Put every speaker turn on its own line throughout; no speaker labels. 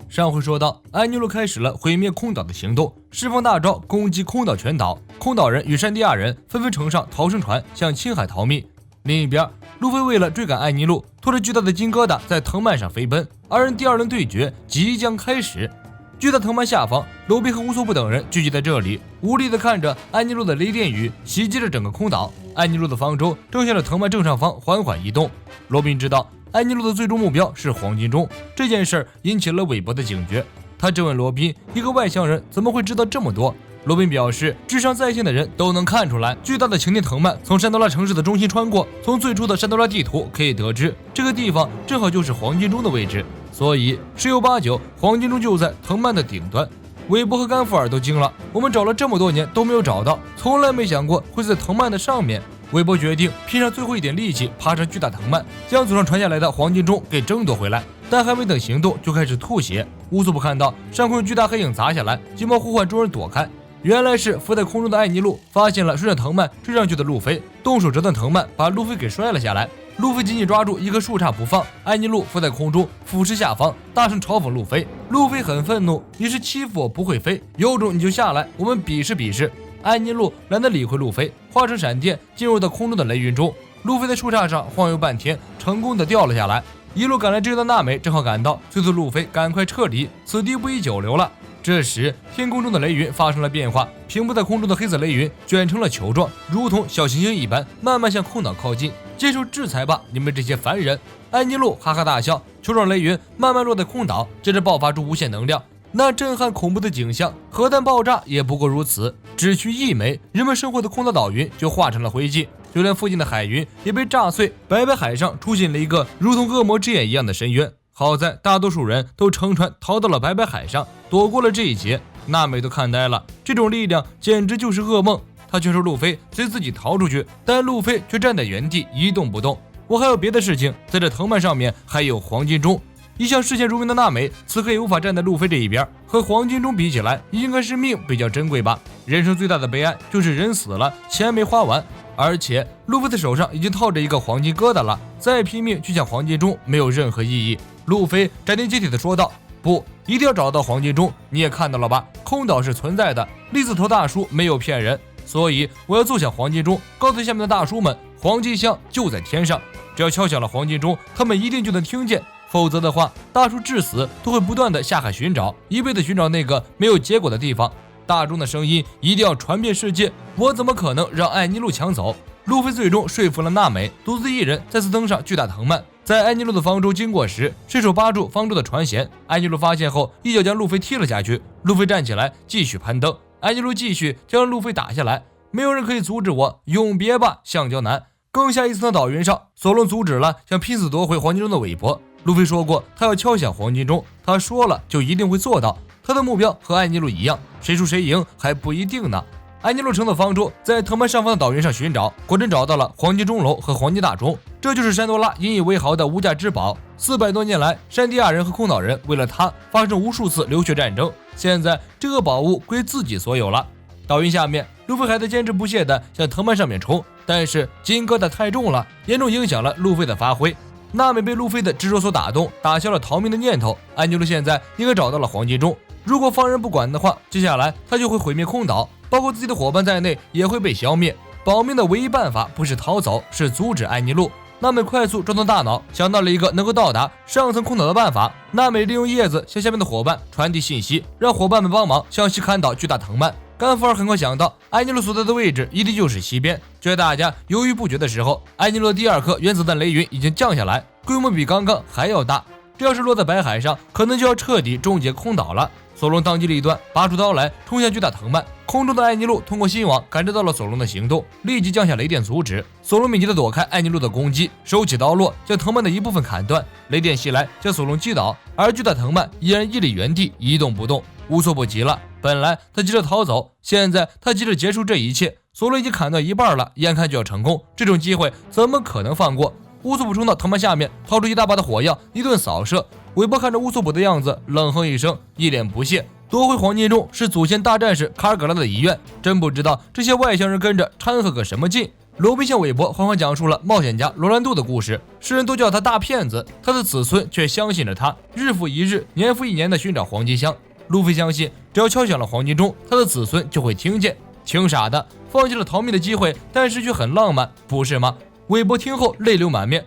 上回说到，安妮路开始了毁灭空岛的行动，释放大招攻击空岛全岛。空岛人与山地亚人纷纷乘上逃生船向青海逃命。另一边，路飞为了追赶安妮路，拖着巨大的金疙瘩在藤蔓上飞奔。二人第二轮对决即将开始。巨大藤蔓下方，罗宾和乌索普等人聚集在这里，无力地看着安妮路的雷电雨袭击着整个空岛。安妮路的方舟正向着藤蔓正上方缓缓移动。罗宾知道安妮路的最终目标是黄金钟，这件事引起了韦伯的警觉。他质问罗宾，一个外乡人怎么会知道这么多？罗宾表示，智商在线的人都能看出来，巨大的擎天藤蔓从山多拉城市的中心穿过。从最初的山多拉地图可以得知，这个地方正好就是黄金钟的位置，所以十有八九黄金钟就在藤蔓的顶端。韦伯和甘福尔都惊了，我们找了这么多年都没有找到，从来没想过会在藤蔓的上面。韦伯决定拼上最后一点力气，爬上巨大藤蔓，将祖上传下来的黄金钟给争夺回来。但还没等行动，就开始吐血。乌索普看到上空有巨大黑影砸下来，急忙呼唤众人躲开。原来是浮在空中的艾尼路发现了顺着藤蔓追上去的路飞，动手折断藤蔓，把路飞给摔了下来。路飞紧紧抓住一棵树杈不放，艾尼路浮在空中俯视下方，大声嘲讽路飞。路飞很愤怒，你是欺负我不会飞，有种你就下来，我们比试比试。安妮路懒得理会路飞，化成闪电进入到空中的雷云中。路飞在树杈上晃悠半天，成功的掉了下来。一路赶来追的娜美正好赶到，催促路飞赶快撤离，此地不宜久留了。这时天空中的雷云发生了变化，平铺在空中的黑色雷云卷成了球状，如同小行星一般，慢慢向空岛靠近。接受制裁吧，你们这些凡人！安妮路哈哈大笑，球状雷云慢慢落在空岛，接着爆发出无限能量。那震撼恐怖的景象，核弹爆炸也不过如此。只需一枚，人们生活的空岛岛云就化成了灰烬，就连附近的海云也被炸碎。白白海上出现了一个如同恶魔之眼一样的深渊。好在大多数人都乘船逃到了白白海上，躲过了这一劫。娜美都看呆了，这种力量简直就是噩梦。她劝说路飞随自己逃出去，但路飞却站在原地一动不动。我还有别的事情，在这藤蔓上面还有黄金钟。一向视线如命的娜美此刻也无法站在路飞这一边，和黄金钟比起来，应该是命比较珍贵吧。人生最大的悲哀就是人死了，钱没花完，而且路飞的手上已经套着一个黄金疙瘩了，再拼命去抢黄金钟没有任何意义。路飞斩钉截铁地说道，不，一定要找到黄金钟，你也看到了吧，空岛是存在的，栗子头大叔没有骗人，所以我要奏响黄金钟，告诉下面的大叔们，黄金箱就在天上，只要敲响了黄金钟，他们一定就能听见，否则的话，大叔至死都会不断的下海寻找，一辈子寻找那个没有结果的地方。大钟的声音一定要传遍世界，我怎么可能让艾尼路抢走？路飞最终说服了娜美，独自一人再次登上巨大藤蔓。在艾尼路的方舟经过时，伸手扒住方舟的船舷，艾尼路发现后，一脚将路飞踢了下去。路飞站起来继续攀登，艾尼路继续将路飞打下来。没有人可以阻止我，永别吧，橡胶男！更下一层的岛云上，索隆阻止了想拼死夺回黄金钟的韦伯。路飞说过，他要敲响黄金钟，他说了就一定会做到。他的目标和艾尼路一样，谁输谁赢还不一定呢。艾尼路乘的方舟在藤蔓上方的岛云上寻找，果真找到了黄金钟楼和黄金大钟，这就是山多拉引以为豪的无价之宝。400多年来，山地亚人和空岛人为了它发生无数次流血战争，现在这个宝物归自己所有了。岛云下面，路飞还在坚持不懈地向藤蔓上面冲，但是金疙瘩太重了，严重影响了路飞的发挥。娜美被路飞的执着所打动，打消了逃命的念头。安妮路现在应该找到了黄金钟，如果放任不管的话，接下来他就会毁灭空岛，包括自己的伙伴在内也会被消灭。保命的唯一办法不是逃走，是阻止安妮路。娜美快速转动大脑，想到了一个能够到达上层空岛的办法。娜美利用叶子向下面的伙伴传递信息，让伙伴们帮忙向西砍倒巨大藤蔓。甘福尔很快想到，安妮路所在的位置一定就是西边。就在大家犹豫不决的时候，安妮路的第2颗原子弹雷云已经降下来，规模比刚刚还要大。这要是落在白海上，可能就要彻底终结空岛了。索隆当机立断，拔出刀来冲向巨大藤蔓。空中的艾尼路通过新网感知到了索隆的行动，立即降下雷电阻止。索隆敏捷地躲开艾尼路的攻击，手起刀落，将藤蔓的一部分砍断。雷电袭来，将索隆击倒，而巨大藤蔓依然屹立原地一动不动。乌索普急了，本来他急着逃走，现在他急着结束这一切。索隆已经砍到一半了，眼看就要成功，这种机会怎么可能放过？乌索普冲到藤蔓下面，掏出一大把的火药，一顿扫射。韦伯看着乌索普的样子，冷哼一声，一脸不屑。夺回黄金钟是祖先大战士卡尔格拉的遗愿，真不知道这些外乡人跟着掺和个什么劲。罗宾向韦伯缓缓讲述了冒险家罗兰度的故事，世人都叫他大骗子，他的子孙却相信了他，日复一日，年复一年的寻找黄金箱。路飞相信，只要敲响了黄金钟，他的子孙就会听见。挺傻的，放弃了逃命的机会，但是却很浪漫，不是吗？韦伯听后泪流满面。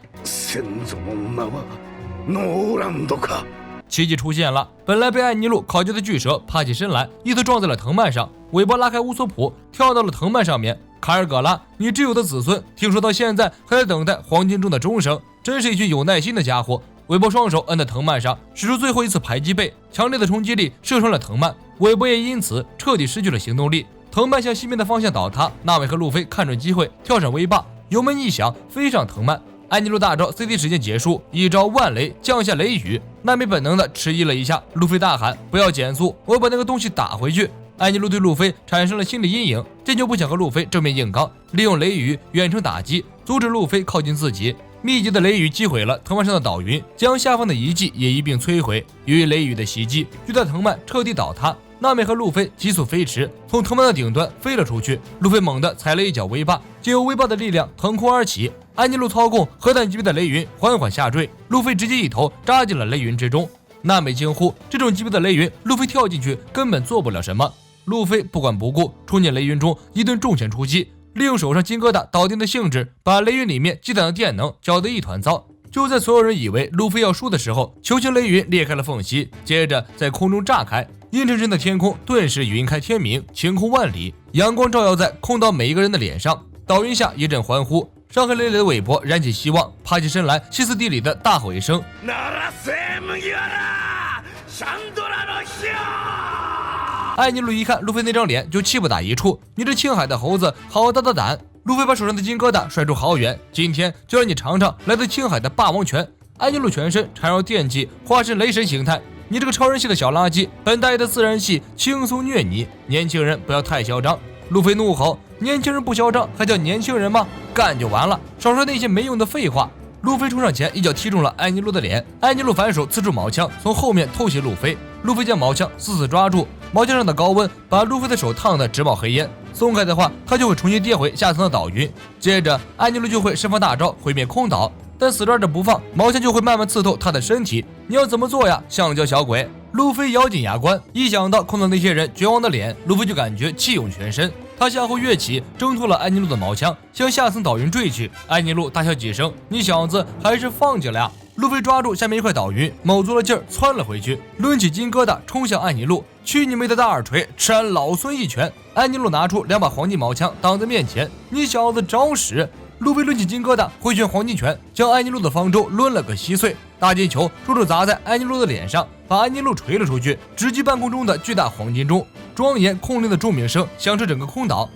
奇迹出现了，本来被艾尼路烤焦的巨蛇爬起身来，一头撞在了藤蔓上。韦伯拉开乌索普，跳到了藤蔓上面。卡尔格拉，你挚友的子孙，听说到现在还在等待黄金钟的钟声，真是一群有耐心的家伙。韦伯双手摁在藤蔓上，使出最后一次排击背，强烈的冲击力射穿了藤蔓，韦伯也因此彻底失去了行动力。藤蔓向西面的方向倒塌，纳美和路飞看准机会跳上威霸，油门一响飞上藤蔓。艾尼路大招 CD 时间结束，一招万雷降下雷雨，纳美本能的迟疑了一下，路飞大喊不要减速，我要把那个东西打回去。艾尼路对路飞产生了心理阴影，坚决不想和路飞正面硬刚，利用雷雨远程打击，阻止路飞靠近自己。密集的雷雨击毁了藤蔓上的岛云，将下方的遗迹也一并摧毁。由于雷雨的袭击，巨大藤蔓彻底倒塌，娜美和路飞急速飞驰，从藤蔓的顶端飞了出去。路飞猛地踩了一脚威霸，借由威霸的力量腾空而起。安尼路操控核弹级别的雷云缓缓下坠，路飞直接一头扎进了雷云之中。娜美惊呼：这种级别的雷云，路飞跳进去根本做不了什么。路飞不管不顾，冲进雷云中，一顿重拳出击，利用手上金疙瘩导电的性质，把雷云里面积攒的电能搅得一团糟。就在所有人以为路飞要输的时候，球形雷云裂开了缝隙，接着在空中炸开，阴沉沉的天空顿时云开天明，晴空万里，阳光照耀在空岛每一个人的脸上。岛云下一阵欢呼，伤痕累累的韦伯燃起希望，爬起身来，歇斯底里的大吼一声：艾尼路一看路飞那张脸，就气不打一处：你这青海的猴子，好大的胆！路飞把手上的金疙瘩甩出好远，今天就让你尝尝来自青海的霸王拳！艾尼路全身缠绕电击，化身雷神形态。你这个超人系的小垃圾，本大爷的自然系轻松虐你！年轻人不要太嚣张！路飞怒吼：年轻人不嚣张，还叫年轻人吗？干就完了，少说那些没用的废话！路飞冲上前，一脚踢中了艾尼路的脸。艾尼路反手刺出矛枪，从后面偷袭路飞。路飞将矛枪死死抓住，矛枪上的高温把路飞的手烫得直冒黑烟。松开的话，他就会重新跌回下层的岛云。接着，艾尼路就会释放大招毁灭空岛，但死抓着不放，矛枪就会慢慢刺透他的身体。你要怎么做呀，橡胶小鬼？路飞咬紧牙关，一想到空岛那些人绝望的脸，路飞就感觉气涌全身。他向后跃起，挣脱了艾尼路的矛枪，向下层岛云坠去。艾尼路大笑几声：你小子还是放弃了呀！路飞抓住下面一块岛云，卯足了劲儿窜了回去，抡起金疙瘩冲向艾尼路。去你妹的大耳垂，吃俺老孙一拳！艾尼路拿出2把黄金矛枪挡在面前，你小子找死！路飞抡起金疙瘩，挥拳黄金拳，将艾尼路的方舟抡了个稀碎。大金球重重砸在艾尼路的脸上，把艾尼路锤了出去，直击半空中的巨大黄金钟。庄严空灵的钟鸣声响彻整个空岛。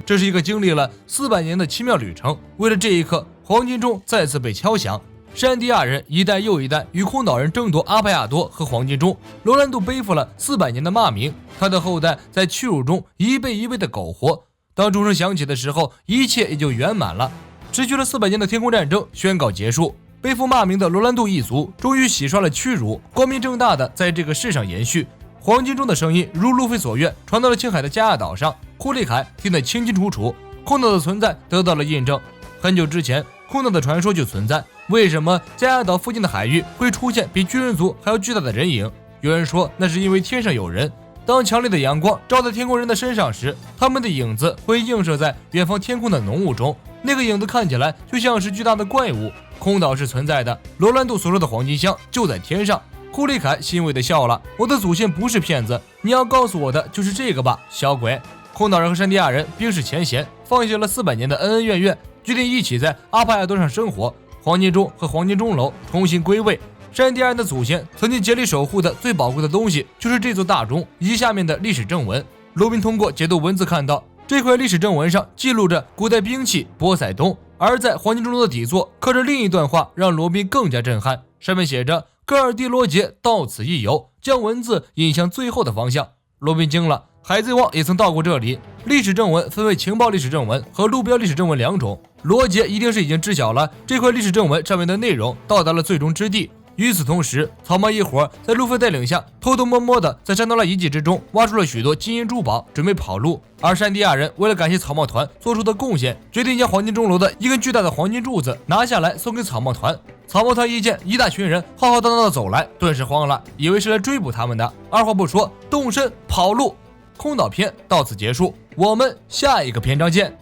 这是一个经历了400年的奇妙旅程，为了这一刻，黄金钟再次被敲响。山地亚人一代又一代与空岛人争夺阿帕亚多和黄金钟，罗兰度背负了400年的骂名，他的后代在屈辱中一辈一辈的苟活。当钟声响起的时候，一切也就圆满了。持续了400年的天空战争宣告结束，背负骂名的罗兰度一族终于洗刷了屈辱，光明正大的在这个世上延续。黄金钟的声音如路飞所愿，传到了青海的加亚岛上，库利凯听得清清楚楚，空岛的存在得到了印证。很久之前，空岛的传说就存在。为什么加亚岛附近的海域会出现比巨人族还要巨大的人影？有人说那是因为天上有人，当强烈的阳光照在天空人的身上时，他们的影子会映射在远方天空的浓雾中，那个影子看起来就像是巨大的怪物。空岛是存在的，罗兰度所说的黄金箱就在天上。库利凯欣慰地笑了，我的祖先不是骗子，你要告诉我的就是这个吧，小鬼。空岛人和山地亚人冰释前嫌，放下了400年的恩恩怨怨，决定一起在阿帕亚多上生活。黄金钟和黄金钟楼重新归位。山地亚人的祖先曾经竭力守护的最宝贵的东西就是这座大钟以及下面的历史正文。罗宾通过解读文字看到，这块历史正文上记录着古代兵器波塞冬，而在黄金钟楼的底座刻着另一段话，让罗宾更加震撼。上面写着戈尔迪罗杰到此一游，将文字引向最后的方向。罗宾惊了，海贼王也曾到过这里。历史正文分为情报历史正文和路标历史正文2种，罗杰一定是已经知晓了这块历史正文上面的内容，到达了最终之地。与此同时，草帽一伙在路飞带领下，偷偷摸摸的在山多拉遗迹之中挖出了许多金银珠宝，准备跑路。而山地亚人为了感谢草帽团做出的贡献，决定将黄金钟楼的一根巨大的黄金柱子拿下来送给草帽团。草帽团一见一大群人浩浩荡荡的走来，顿时慌了，以为是来追捕他们的，二话不说，动身跑路。空岛篇到此结束，我们下一个篇章见。